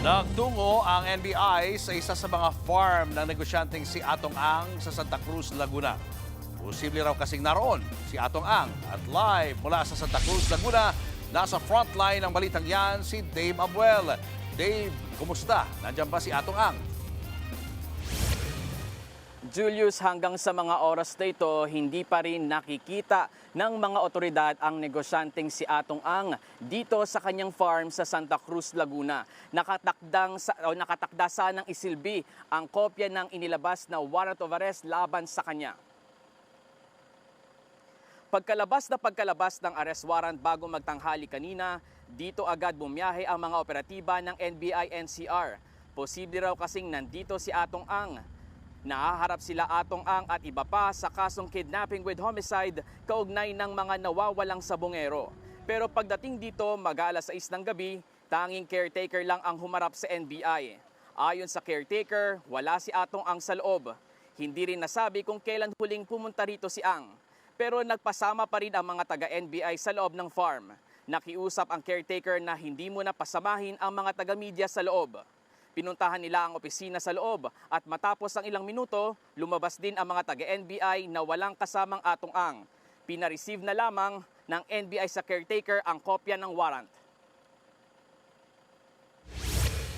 Nagtungo ang NBI sa isa sa mga farm ng negosyanteng si Atong Ang sa Santa Cruz, Laguna. Posible raw kasing naroon si Atong Ang at live mula sa Santa Cruz, Laguna, nasa frontline ng balitang yan si Dave Abuel. Dave, kumusta? Nandiyan ba si Atong Ang? Julius, hanggang sa mga oras na ito, hindi pa rin nakikita ng mga otoridad ang negosyanteng si Atong Ang dito sa kanyang farm sa Santa Cruz, Laguna. Nakatakda sanang isilbi ang kopya ng inilabas na warrant of arrest laban sa kanya. Pagkalabas ng arrest warrant bago magtanghali kanina, dito agad bumiyahe ang mga operatiba ng NBI-NCR. Posible raw kasing nandito si Atong Ang. Nahaharap sila Atong Ang at iba pa sa kasong kidnapping with homicide kaugnay ng mga nawawalang sabongero. Pero pagdating dito mag-alas 6 ng gabi, tanging caretaker lang ang humarap sa NBI. Ayon sa caretaker, wala si Atong Ang sa loob. Hindi rin nasabi kung kailan huling pumunta rito si Ang. Pero nagpasama pa rin ang mga taga-NBI sa loob ng farm. Nakiusap ang caretaker na hindi muna pasamahin ang mga taga-media sa loob. Pinuntahan nila ang opisina sa loob at matapos ang ilang minuto, lumabas din ang mga taga-NBI na walang kasamang Atong Ang. Pina-receive na lamang ng NBI sa caretaker ang kopya ng warrant.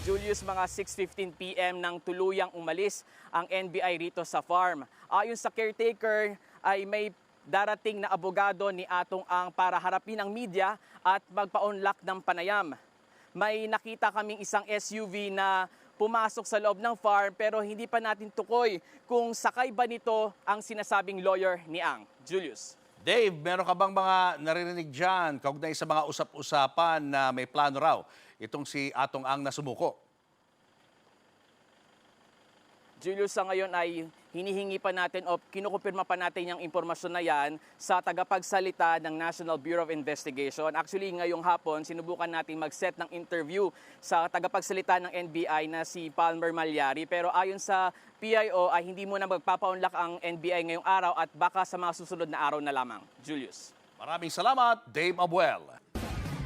Julius, mga 6:15 PM nang tuluyang umalis ang NBI rito sa farm. Ayon sa caretaker ay may darating na abogado ni Atong Ang para harapin ang media at magpa-unlock ng panayam. May nakita kaming isang SUV na pumasok sa loob ng farm pero hindi pa natin tukoy kung sakay ba nito ang sinasabing lawyer ni Ang. Julius. Dave, meron ka bang mga naririnig dyan kaugnay sa mga usap-usapan na may plano raw itong si Atong Ang na sumuko? Julius, sa ngayon ay hinihingi pa natin o kinukumpirma pa natin yung impormasyon na yan sa tagapagsalita ng National Bureau of Investigation. Actually, ngayong hapon, sinubukan natin mag-set ng interview sa tagapagsalita ng NBI na si Palmer Malyari. Pero ayon sa PIO ay hindi muna magpapa-unlock ang NBI ngayong araw at baka sa mga susunod na araw na lamang. Julius. Maraming salamat, Dave Abuel.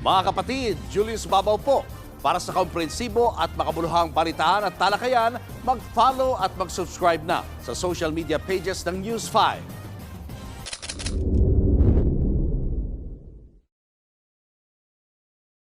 Mga kapatid, Julius Babaw po. Para sa komprehensibo at makabuluhang balitaan at talakayan, mag-follow at mag-subscribe na sa social media pages ng News 5.